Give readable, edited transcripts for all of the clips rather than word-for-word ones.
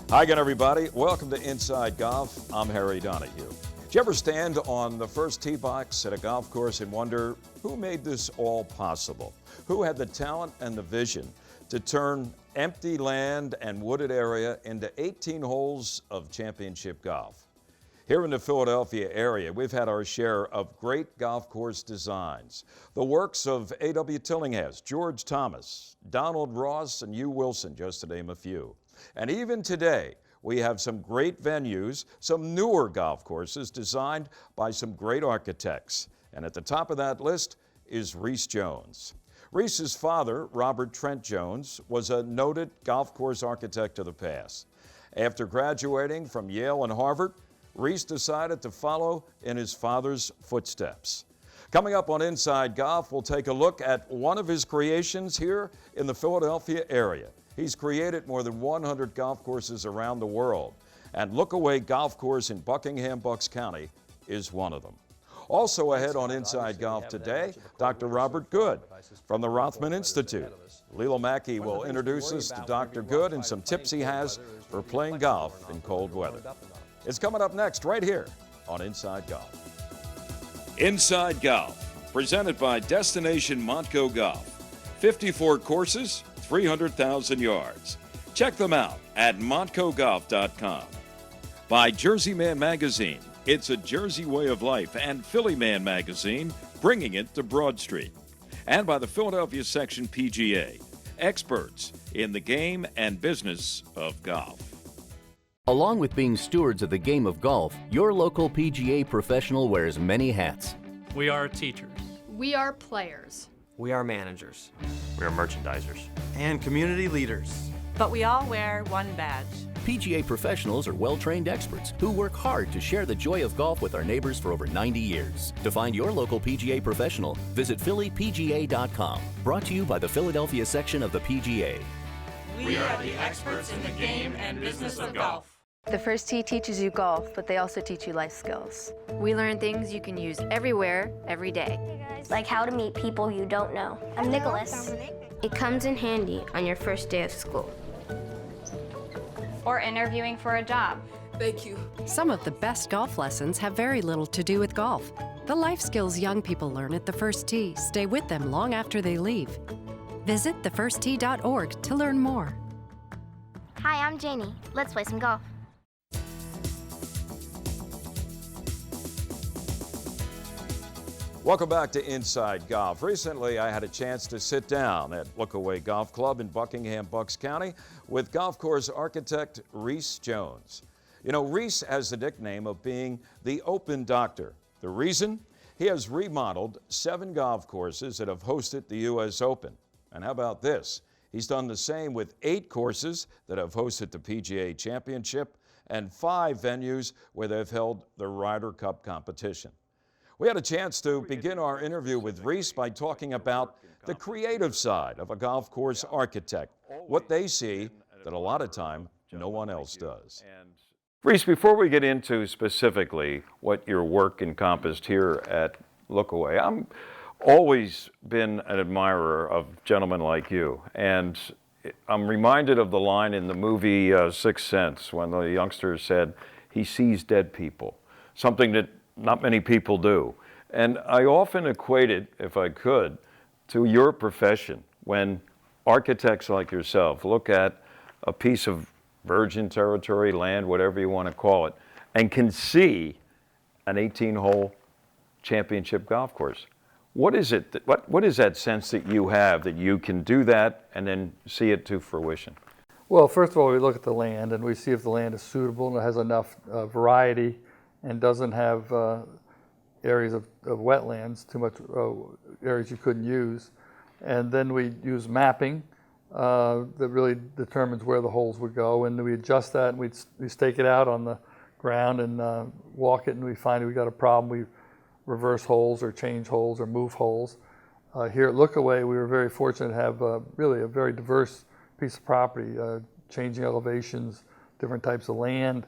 Hi again, everybody. Welcome to Inside Golf. I'm Harry Donahue. Did you ever stand on the first tee box at a golf course and wonder who made this all possible? Who had the talent and the vision to turn empty land and wooded area into 18 holes of championship golf? Here in the Philadelphia area, we've had our share of great golf course designs. The works of A.W. Tillinghast, George Thomas, Donald Ross, and Hugh Wilson, just to name a few. And even today, we have some great venues, some newer golf courses designed by some great architects. And at the top of that list is Rees Jones. Rees's father, Robert Trent Jones, was a noted golf course architect of the past. After graduating from Yale and Harvard, Rees decided to follow in his father's footsteps. Coming up on Inside Golf, we'll take a look at one of his creations here in the Philadelphia area. He's created more than 100 golf courses around the world, and Lookaway Golf Course in Buckingham, Bucks County is one of them. Also ahead on Inside Golf today, Dr. Robert Good from the Rothman Institute. Lilo Mackey will introduce us to Dr. Good and some tips he has for playing golf in cold weather. It's coming up next right here on Inside Golf. Inside Golf, presented by Destination Montco Golf. 54 courses, 300,000 yards. Check them out at montcogolf.com. By Jersey Man Magazine, it's a Jersey way of life, and Philly Man Magazine, bringing it to Broad Street. And by the Philadelphia Section PGA, experts in the game and business of golf. Along with being stewards of the game of golf, your local PGA professional wears many hats. We are teachers. We are players. We are managers. We are merchandisers. And community leaders. But we all wear one badge. PGA professionals are well-trained experts who work hard to share the joy of golf with our neighbors for over 90 years. To find your local PGA professional, visit phillypga.com. Brought to you by the Philadelphia section of the PGA. We are the experts in the game and business of golf. The first tee teaches you golf, but they also teach you life skills. We learn things you can use everywhere, every day. Like how to meet people you don't know. I'm Nicholas. It comes in handy on your first day of school. Or interviewing for a job. Thank you. Some of the best golf lessons have very little to do with golf. The life skills young people learn at the first tee stay with them long after they leave. Visit thefirsttee.org to learn more. Hi, I'm Janie. Let's play some golf. Welcome back to Inside Golf. Recently, I had a chance to sit down at Lookaway Golf Club in Buckingham, Bucks County with golf course architect Rees Jones. You know, Rees has the nickname of being the Open Doctor. The reason? He has remodeled 7 golf courses that have hosted the U.S. Open. And how about this? He's done the same with 8 courses that have hosted the PGA Championship and 5 venues where they've held the Ryder Cup competition. We had a chance to begin our interview with Rees by talking about the creative side of a golf course architect, what they see that a lot of time no one else does. Rees, before we get into specifically what your work encompassed here at Lookaway, I'm always been an admirer of gentlemen like you, and I'm reminded of the line in the movie Sixth Sense when the youngster said he sees dead people, something that not many people do. And I often equate it, if I could, to your profession. When architects like yourself look at a piece of virgin territory, land, whatever you want to call it, and can see an 18-hole championship golf course. What is it? What is that sense that you have that you can do that and then see it to fruition? Well, first of all, we look at the land and we see if the land is suitable and it has enough variety and doesn't have areas of wetlands, too much areas you couldn't use. And then we use mapping that really determines where the holes would go, and we adjust that, and we stake it out on the ground and walk it, and we find we got a problem. We reverse holes or change holes or move holes. Here at Lookaway, we were very fortunate to have really a very diverse piece of property, changing elevations, different types of land.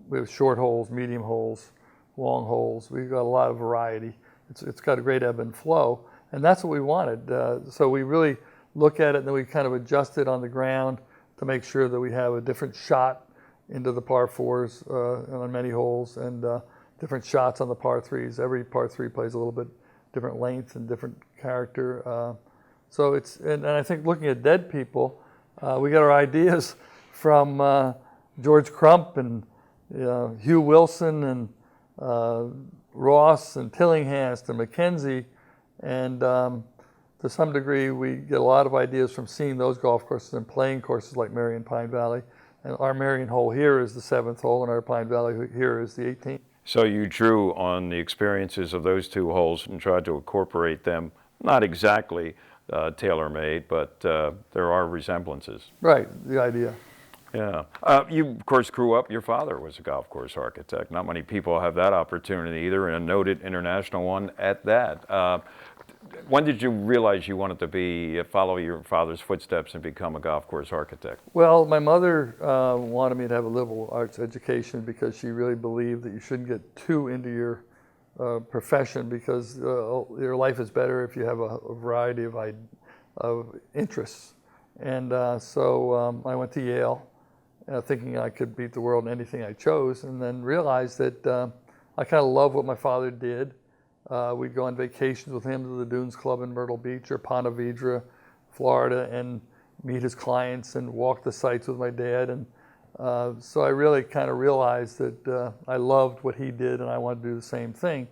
We have short holes, medium holes, long holes. We've got a lot of variety. It's got a great ebb and flow, and that's what we wanted. So we really look at it, and then we kind of adjust it on the ground to make sure that we have a different shot into the par fours on many holes, and different shots on the par threes. Every par three plays a little bit different length and different character. So it's, and I think looking at dead people, we got our ideas from George Crump and Hugh Wilson and Ross and Tillinghast and McKenzie, and to some degree we get a lot of ideas from seeing those golf courses and playing courses like Marion Pine Valley. And our Marion hole here is the 7th hole, and our Pine Valley here is the 18th. So you drew on the experiences of those two holes and tried to incorporate them, not exactly tailor-made, but there are resemblances. Right, the idea. Yeah. You, of course, grew up, your father was a golf course architect. Not many people have that opportunity either, and a noted international one at that. When did you realize you wanted to follow your father's footsteps and become a golf course architect? Well, my mother wanted me to have a liberal arts education because she really believed that you shouldn't get too into your profession, because your life is better if you have a variety of interests. And so I went to Yale thinking I could beat the world in anything I chose, and then realized that I kind of love what my father did. We'd go on vacations with him to the Dunes Club in Myrtle Beach or Ponte Vedra, Florida, and meet his clients and walk the sites with my dad. And so I really kind of realized that I loved what he did, and I wanted to do the same thing.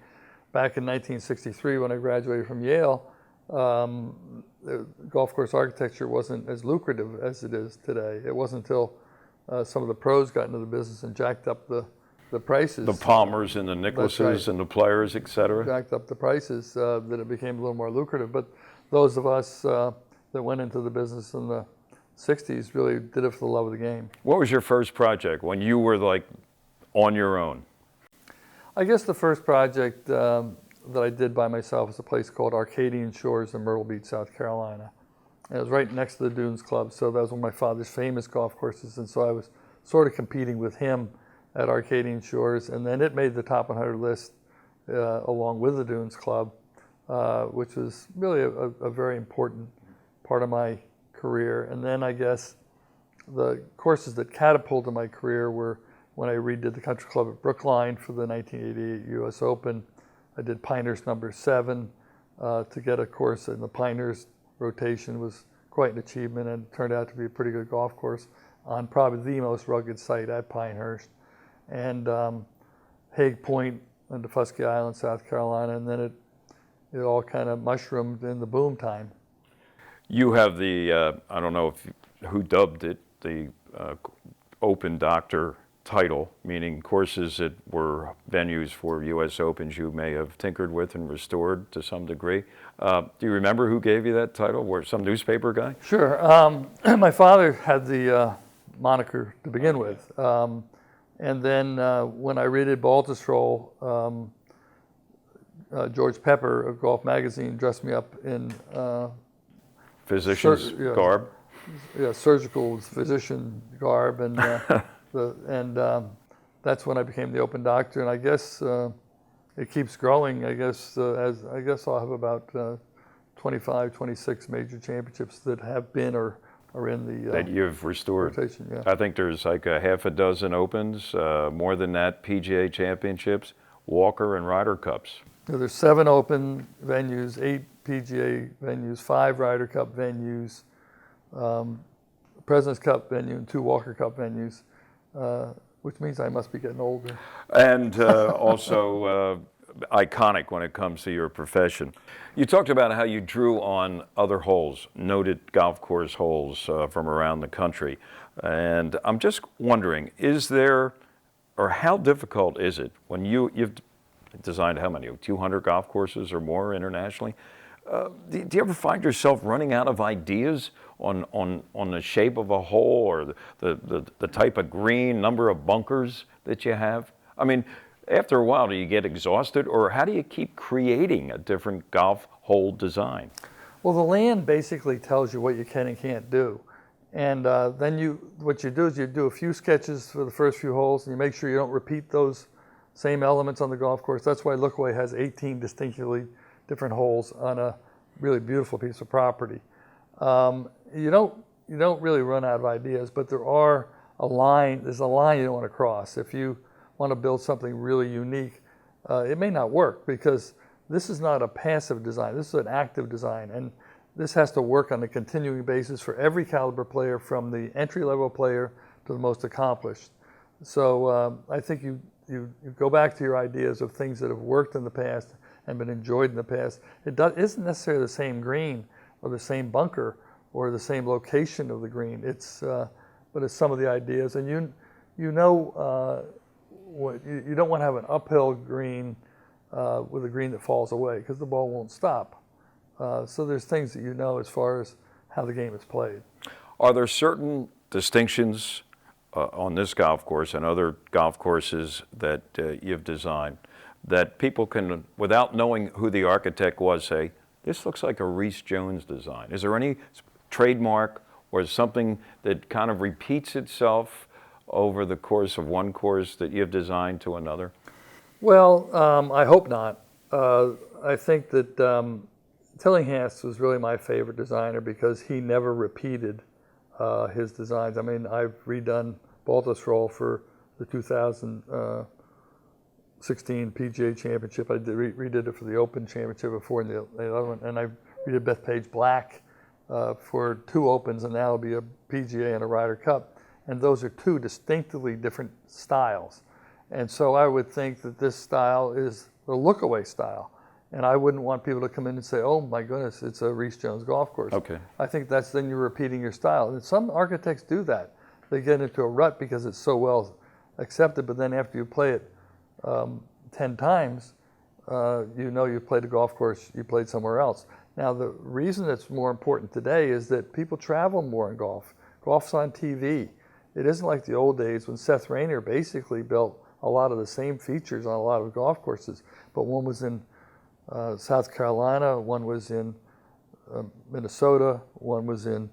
Back in 1963, when I graduated from Yale, golf course architecture wasn't as lucrative as it is today. It wasn't until some of the pros got into the business and jacked up the prices. The Palmers and the Nicklases, right, and the Players, et cetera. Jacked up the prices that it became a little more lucrative. But those of us that went into the business in the 60s really did it for the love of the game. What was your first project when you were like on your own? I guess the first project that I did by myself was a place called Arcadian Shores in Myrtle Beach, South Carolina. And it was right next to the Dunes Club, so that was one of my father's famous golf courses, and so I was sort of competing with him at Arcadian Shores, and then it made the top 100 list along with the Dunes Club, which was really a very important part of my career. And then I guess the courses that catapulted my career were when I redid the Country Club at Brookline for the 1988 US Open. I did Pinehurst number 7 to get a course in the Pinehurst rotation was quite an achievement, and turned out to be a pretty good golf course on probably the most rugged site at Pinehurst. And Hague Point on Defusky Island, South Carolina, and then it all kind of mushroomed in the boom time. You have the, I don't know who dubbed it, the Open Doctor title, meaning courses that were venues for U.S. Opens you may have tinkered with and restored to some degree. Do you remember who gave you that title? Were some newspaper guy? Sure. My father had the moniker to begin with. And then when I redid Baltusrol, George Pepper of Golf Magazine dressed me up in physician's garb. Yeah, surgical physician garb, and that's when I became the Open Doctor. And I guess it keeps growing. I guess I'll have about 25, 26 major championships that have been or are in the that you've restored. Rotation, yeah. I think there's like a half a dozen Opens, more than that, PGA Championships, Walker and Ryder Cups. Yeah, there's 7 Open venues, 8 PGA venues, 5 Ryder Cup venues, President's Cup venue, and 2 Walker Cup venues, which means I must be getting older. And also iconic when it comes to your profession. You talked about how you drew on other holes, noted golf course holes from around the country. And I'm just wondering, is there, or how difficult is it when you've designed how many, 200 golf courses or more internationally? Do you ever find yourself running out of ideas on the shape of a hole or the type of green, number of bunkers that you have? I mean, after a while, do you get exhausted, or how do you keep creating a different golf hole design? Well, the land basically tells you what you can and can't do. And then what you do is you do a few sketches for the first few holes, and you make sure you don't repeat those same elements on the golf course. That's why Lookaway has 18 distinctly different holes on a really beautiful piece of property. You don't you don't really run out of ideas, but there's a line you don't want to cross. If you want to build something really unique, it may not work, because this is not a passive design. This is an active design, and this has to work on a continuing basis for every caliber player, from the entry-level player to the most accomplished. So I think you go back to your ideas of things that have worked in the past and been enjoyed in the past. It isn't necessarily the same green or the same bunker or the same location of the green. But it's some of the ideas, and you don't want to have an uphill green with a green that falls away, because the ball won't stop. So there's things that you know as far as how the game is played. Are there certain distinctions on this golf course and other golf courses that you've designed that people can, without knowing who the architect was, say, this looks like a Rees Jones design? Is there any trademark or something that kind of repeats itself over the course of one course that you've designed to another? Well, I hope not. I think that Tillinghast was really my favorite designer, because he never repeated his designs. I mean, I've redone Baltusrol for the 2016 PGA Championship. I redid it for the Open Championship before, the other one, and I redid Bethpage Black for 2 Opens, and now it'll be a PGA and a Ryder Cup. And those are 2 distinctively different styles. And so I would think that this style is the look-away style. And I wouldn't want people to come in and say, oh my goodness, it's a Rees Jones golf course. Okay. I think then you're repeating your style. And some architects do that. They get into a rut because it's so well accepted, but then after you play it 10 times, you know you've played a golf course you played somewhere else. Now, the reason it's more important today is that people travel more in golf. Golf's on TV. It isn't like the old days when Seth Rayner basically built a lot of the same features on a lot of golf courses, but one was in South Carolina, one was in Minnesota, one was in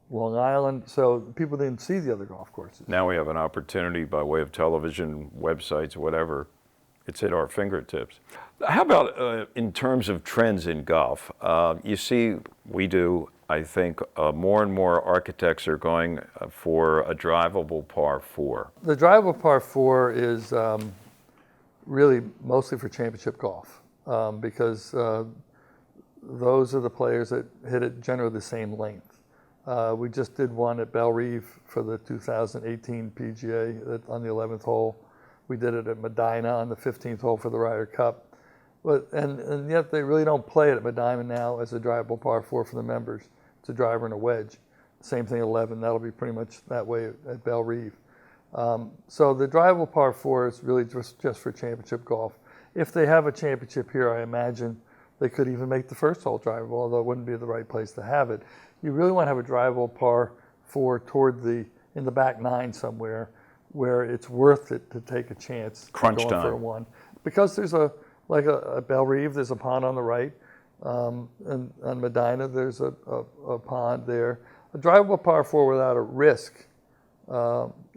Long Island, so people didn't see the other golf courses. Now we have an opportunity by way of television, websites, whatever. It's at our fingertips. How about in terms of trends in golf? You see, I think more and more architects are going for a drivable par 4. The drivable par 4 is really mostly for championship golf, because those are the players that hit it generally the same length. We just did one at Belle Reve for the 2018 PGA on the 11th hole. We did it at Medina on the 15th hole for the Ryder Cup. And yet they really don't play it at Medina now as a drivable par 4 for the members. It's a driver and a wedge. Same thing at 11. That'll be pretty much that way at Belle Reve. So the drivable par 4 is really just for championship golf. If they have a championship here, I imagine they could even make the first hole drivable, although it wouldn't be the right place to have it. You really want to have a drivable par 4 in the back 9 somewhere, where it's worth it to take a chance crunch going time for a 1. Because there's a Belle Reve, there's a pond on the right, and on Medina there's a pond there. A drivable par 4 without a risk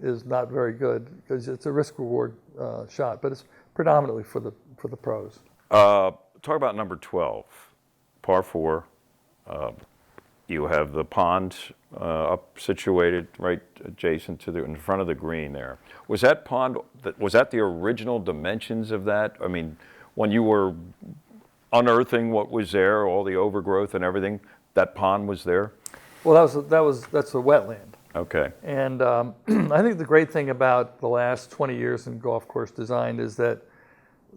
is not very good, because it's a risk-reward shot, but it's predominantly for the pros. Talk about number 12, par 4. You have the pond up situated right adjacent to in front of the green there. Was that pond, was that the original dimensions of that? I mean, when you were unearthing what was there, all the overgrowth and everything, that pond was there? Well, that's a wetland. Okay. And I think the great thing about the last 20 years in golf course design is that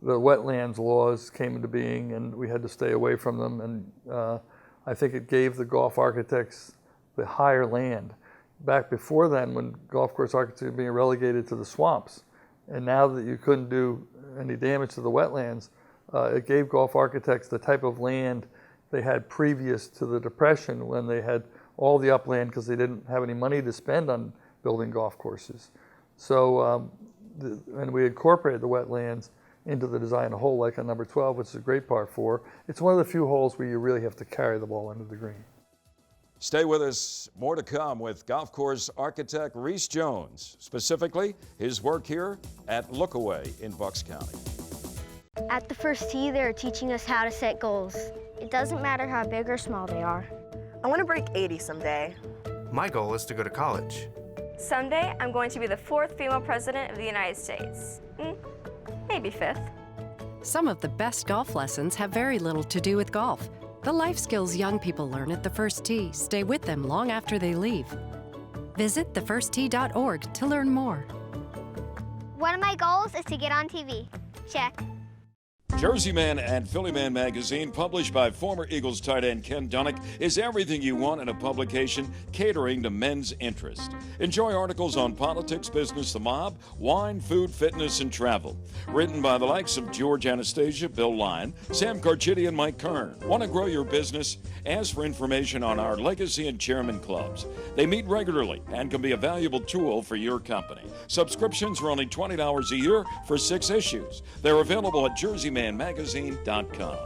the wetlands laws came into being, and we had to stay away from them. And I think it gave the golf architects the higher land. Back before then, when golf course architects were being relegated to the swamps, and now that you couldn't do any damage to the wetlands, it gave golf architects the type of land they had previous to the Depression, when they had all the upland because they didn't have any money to spend on building golf courses. So, and we incorporated the wetlands into the design of a hole like on number 12, which is a great par 4. It's one of the few holes where you really have to carry the ball into the green. Stay with us. More to come with golf course architect Rees Jones, specifically his work here at Lookaway in Bucks County. At the first tee, they're teaching us how to set goals. It doesn't matter how big or small they are. I want to break 80 someday. My goal is to go to college. Someday, I'm going to be the 4th female president of the United States. Maybe 5th. Some of the best golf lessons have very little to do with golf. The life skills young people learn at the First Tee stay with them long after they leave. Visit thefirsttee.org to learn more. One of my goals is to get on TV. Check. Jersey Man and Philly Man magazine, published by former Eagles tight end Ken Dunnick, is everything you want in a publication catering to men's interest. Enjoy articles on politics, business, the mob, wine, food, fitness, and travel. Written by the likes of George Anastasia, Bill Lyon, Sam Carchidi, and Mike Kern. Want to grow your business? Ask for information on our Legacy and Chairman Clubs. They meet regularly and can be a valuable tool for your company. Subscriptions are only $20 a year for 6 issues. They're available at jerseymanmagazine.com.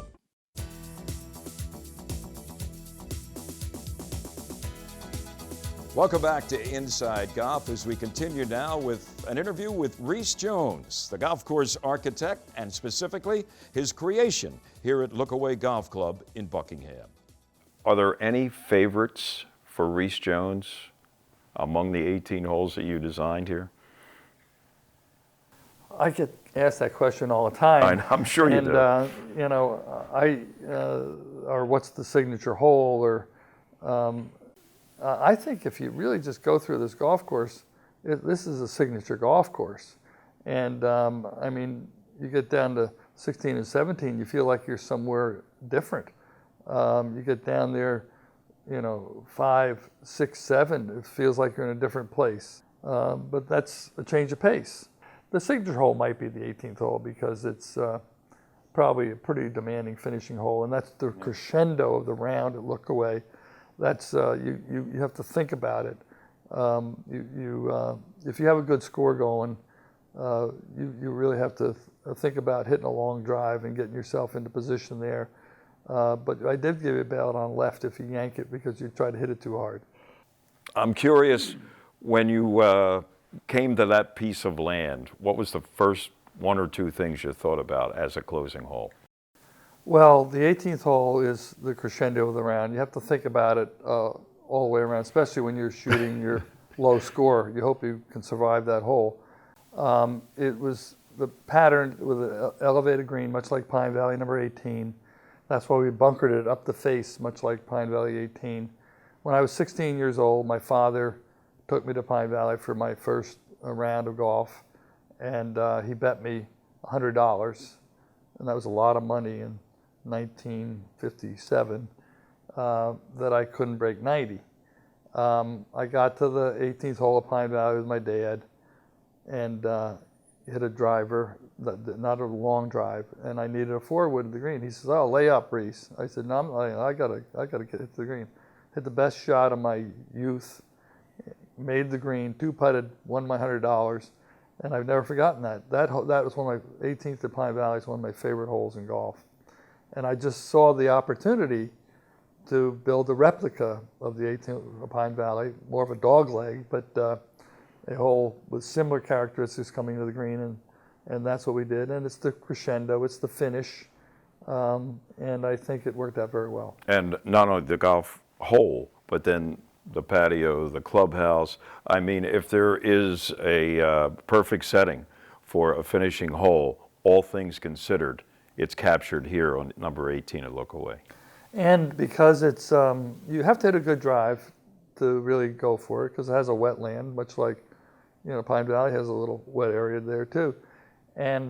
Welcome back to Inside Golf as we continue now with an interview with Rees Jones, the golf course architect, and specifically his creation here at Lookaway Golf Club in Buckingham. Are there any favorites for Rees Jones among the 18 holes that you designed here? I get asked that question all the time. I'm sure you do. Or what's the signature hole? Or I think if you really just go through this golf course, this is a signature golf course. And I mean, you get down to 16 and 17, you feel like you're somewhere different. You get down there, 5, 6, 7, it feels like you're in a different place. But that's a change of pace. The signature hole might be the 18th hole because it's probably a pretty demanding finishing hole, and that's the crescendo of the round at Lookaway. That's you have to think about it. If you have a good score going, you really have to think about hitting a long drive and getting yourself into position there. But I did give you a ballot on left if you yank it because you try to hit it too hard. I'm curious, when you came to that piece of land, what was the first 1 or 2 things you thought about as a closing hole? Well, the 18th hole is the crescendo of the round. You have to think about it all the way around, especially when you're shooting your low score. You hope you can survive that hole. It was the pattern with an elevated green, much like Pine Valley number 18. That's why we bunkered it up the face, much like Pine Valley 18. When I was 16 years old, my father took me to Pine Valley for my first round of golf, and he bet me $100, and that was a lot of money in 1957, that I couldn't break 90. I got to the 18th hole of Pine Valley with my dad, and hit a driver, not a long drive, and I needed a 4-wood at the green. He says, "Oh, lay up, Rees." I said, "No, I gotta get to the green." Hit the best shot of my youth, made the green, 2-putted, won my $100, and I've never forgotten that. That was one of my 18th at Pine Valley is one of my favorite holes in golf, and I just saw the opportunity to build a replica of the 18th of Pine Valley, more of a dog leg, but a hole with similar characteristics coming to the green, and that's what we did. And it's the crescendo, it's the finish, and I think it worked out very well. And not only the golf hole, but then the patio, the clubhouse. I mean, if there is a perfect setting for a finishing hole, all things considered, it's captured here on number 18 at Lookaway. And because it's, you have to hit a good drive to really go for it, because it has a wetland, much like, Pine Valley has a little wet area there too. And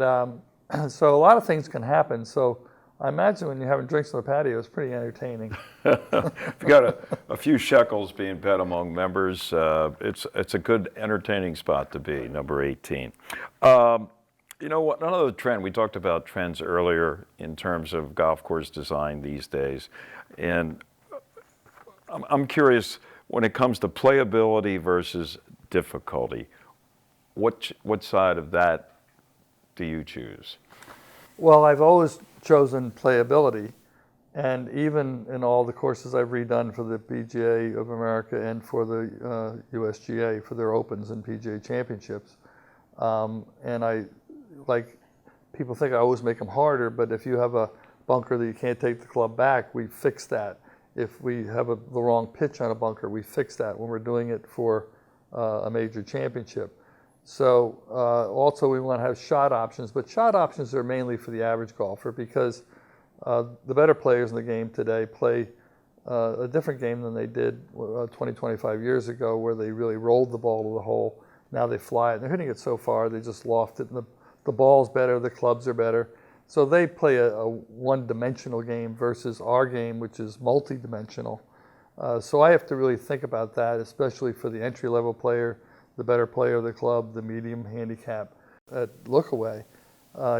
so a lot of things can happen. So I imagine when you're having drinks on the patio, it's pretty entertaining. If you got a few shekels being bet among members, it's a good entertaining spot to be, number 18. You know what, another trend, we talked about trends earlier in terms of golf course design these days. And I'm curious, when it comes to playability versus difficulty, what side of that do you choose? Well, I've always chosen playability, and even in all the courses I've redone for the PGA of America and for the USGA for their Opens and PGA Championships, and people think I always make them harder, but if you have a bunker that you can't take the club back, we fix that. if we have the wrong pitch on a bunker, we fix that when we're doing it for a major championship. So also we want to have shot options, but shot options are mainly for the average golfer because the better players in the game today play a different game than they did 20, 25 years ago, where they really rolled the ball to the hole. Now they fly it. They're hitting it so far, they just loft it, and the ball's better, the clubs are better. So they play a one-dimensional game versus our game, which is multi-dimensional. So I have to really think about that, especially for the entry-level player, the better player of the club, the medium handicap. At Lookaway,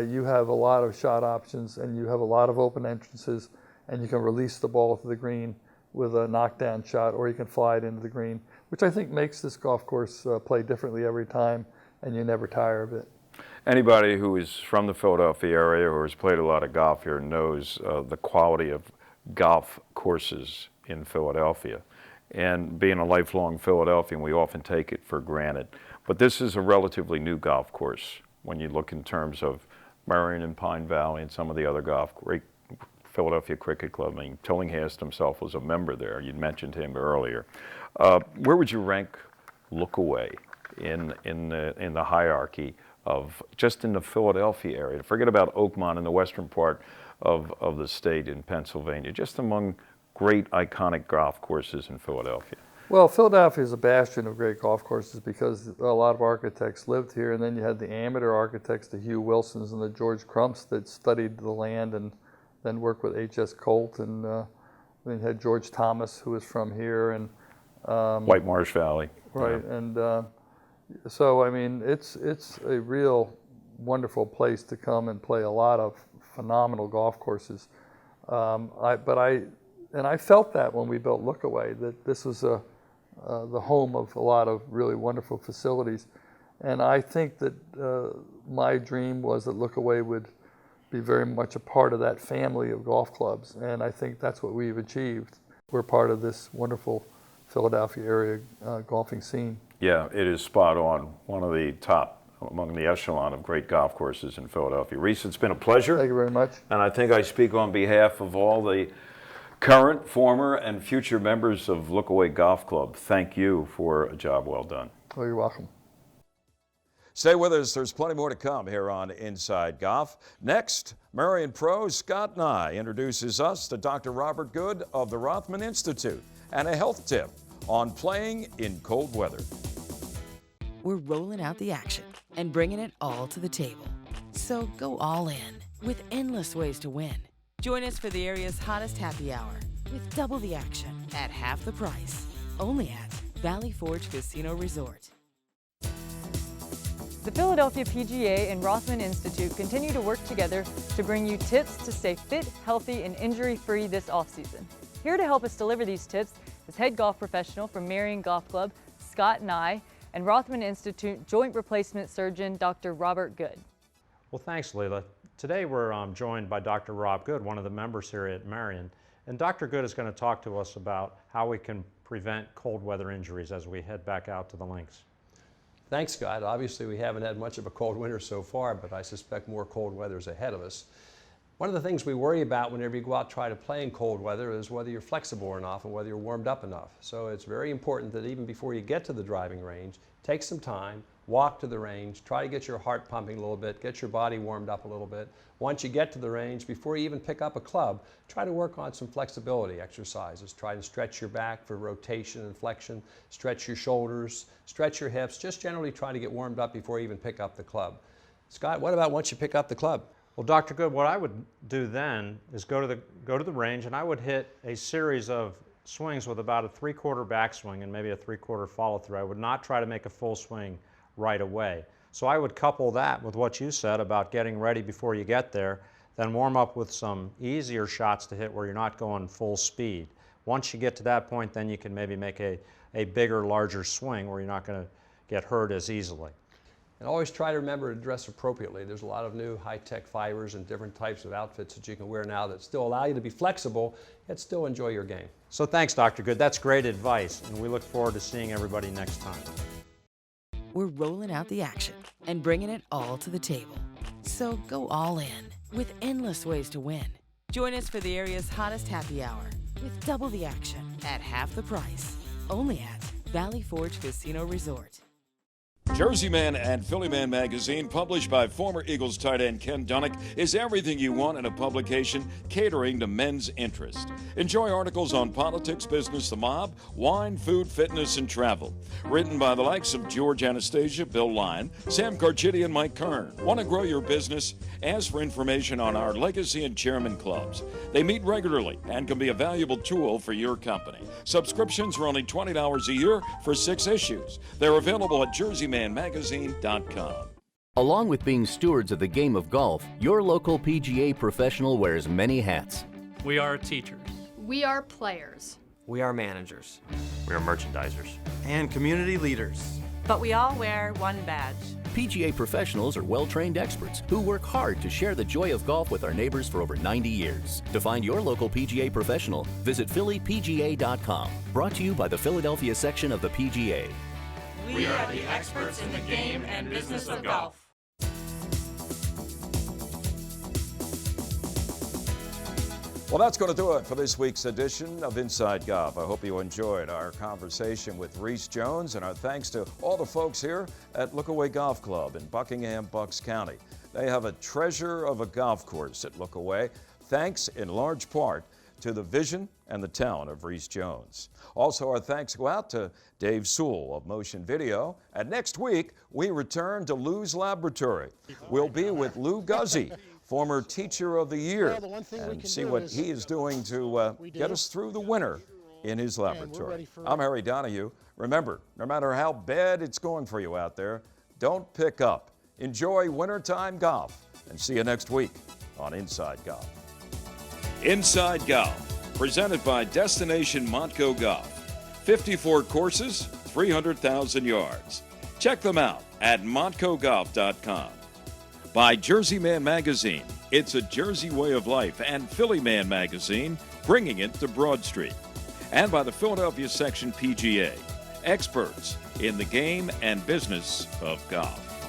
you have a lot of shot options, and you have a lot of open entrances, and you can release the ball to the green with a knockdown shot, or you can fly it into the green, which I think makes this golf course play differently every time, and you never tire of it. Anybody who is from the Philadelphia area or has played a lot of golf here knows the quality of golf courses in Philadelphia. And being a lifelong Philadelphian, we often take it for granted. But this is a relatively new golf course when you look in terms of Marion and Pine Valley and some of the other great Philadelphia Cricket Club. I mean, Tillinghast himself was a member there. You mentioned him earlier. Where would you rank Lookaway in the hierarchy of just in the Philadelphia area? Forget about Oakmont in the western part of the state in Pennsylvania, just among great iconic golf courses in Philadelphia. Well, Philadelphia is a bastion of great golf courses because a lot of architects lived here, and then you had the amateur architects, the Hugh Wilsons and the George Crumps, that studied the land and then worked with H.S. Colt, and then you had George Thomas, who was from here, and White Marsh Valley. Right, Yeah. and so I mean, it's a real wonderful place to come and play a lot of phenomenal golf courses. I felt that when we built Lookaway, that this was the home of a lot of really wonderful facilities. And I think that my dream was that Lookaway would be very much a part of that family of golf clubs. And I think that's what we've achieved. We're part of this wonderful Philadelphia area golfing scene. Yeah, it is spot on. One of the top among the echelon of great golf courses in Philadelphia. Rees, it's been a pleasure. Thank you very much. And I think I speak on behalf of all the current, former, and future members of Lookaway Golf Club. Thank you for a job well done. Oh, you're welcome. Stay with us. There's plenty more to come here on Inside Golf. Next, Marion Pro Scott Nye introduces us to Dr. Robert Good of the Rothman Institute and a health tip on playing in cold weather. We're rolling out the action and bringing it all to the table. So go all in with endless ways to win. Join us for the area's hottest happy hour with double the action at half the price. Only at Valley Forge Casino Resort. The Philadelphia PGA and Rothman Institute continue to work together to bring you tips to stay fit, healthy, and injury-free this offseason. Here to help us deliver these tips is head golf professional from Marion Golf Club, Scott Nye, and Rothman Institute joint replacement surgeon, Dr. Robert Good. Well, thanks, Leila. Today we're joined by Dr. Rob Good, one of the members here at Marion. And Dr. Good is going to talk to us about how we can prevent cold weather injuries as we head back out to the links. Thanks, Scott. Obviously, we haven't had much of a cold winter so far, but I suspect more cold weather is ahead of us. One of the things we worry about whenever you go out and try to play in cold weather is whether you're flexible enough and whether you're warmed up enough. So it's very important that even before you get to the driving range, take some time, walk to the range, try to get your heart pumping a little bit, get your body warmed up a little bit. Once you get to the range, before you even pick up a club, try to work on some flexibility exercises. Try to stretch your back for rotation and flexion, stretch your shoulders, stretch your hips, just generally try to get warmed up before you even pick up the club. Scott, what about once you pick up the club? Well, Dr. Good, what I would do then is go to the range, and I would hit a series of swings with about a 3/4 backswing and maybe a 3/4 follow through. I would not try to make a full swing right away. So I would couple that with what you said about getting ready before you get there, then warm up with some easier shots to hit where you're not going full speed. Once you get to that point, then you can maybe make a bigger, larger swing where you're not going to get hurt as easily. And always try to remember to dress appropriately. There's a lot of new high-tech fibers and different types of outfits that you can wear now that still allow you to be flexible yet still enjoy your game. So thanks, Dr. Good. That's great advice, and we look forward to seeing everybody next time. We're rolling out the action and bringing it all to the table. So go all in with endless ways to win. Join us for the area's hottest happy hour with double the action at half the price. Only at Valley Forge Casino Resort. Jersey Man and Philly Man magazine, published by former Eagles tight end Ken Dunnick, is everything you want in a publication catering to men's interest. Enjoy articles on politics, business, the mob, wine, food, fitness, and travel. Written by the likes of George Anastasia, Bill Lyon, Sam Carchidi, and Mike Kern. Want to grow your business? Ask for information on our Legacy and Chairman Clubs. They meet regularly and can be a valuable tool for your company. Subscriptions are only $20 a year for 6 issues. They're available at jerseymanmagazine.com. Along with being stewards of the game of golf, your local PGA professional wears many hats. We are teachers. We are players. We are managers. We are merchandisers. And community leaders. But we all wear one badge. PGA professionals are well-trained experts who work hard to share the joy of golf with our neighbors for over 90 years. To find your local PGA professional, visit phillypga.com. Brought to you by the Philadelphia section of the PGA. We are the experts in the game and business of golf. Well, that's going to do it for this week's edition of Inside Golf. I hope you enjoyed our conversation with Rees Jones, and our thanks to all the folks here at Lookaway Golf Club in Buckingham, Bucks County. They have a treasure of a golf course at Lookaway, thanks in large part to the vision and the talent of Rees Jones. Also, our thanks go out to Dave Sewell of Motion Video. And next week, we return to Lou's Laboratory. We'll be with Lou Guzzi, former Teacher of the Year, and see what he is doing to get us through the winter in his laboratory. I'm Harry Donahue. Remember, no matter how bad it's going for you out there, don't pick up. Enjoy wintertime golf, and see you next week on Inside Golf. Inside Golf, presented by Destination Montco Golf. 54 courses, 300,000 yards. Check them out at montcogolf.com. By Jersey Man Magazine, it's a Jersey way of life, and Philly Man Magazine, bringing it to Broad Street. And by the Philadelphia Section PGA, experts in the game and business of golf.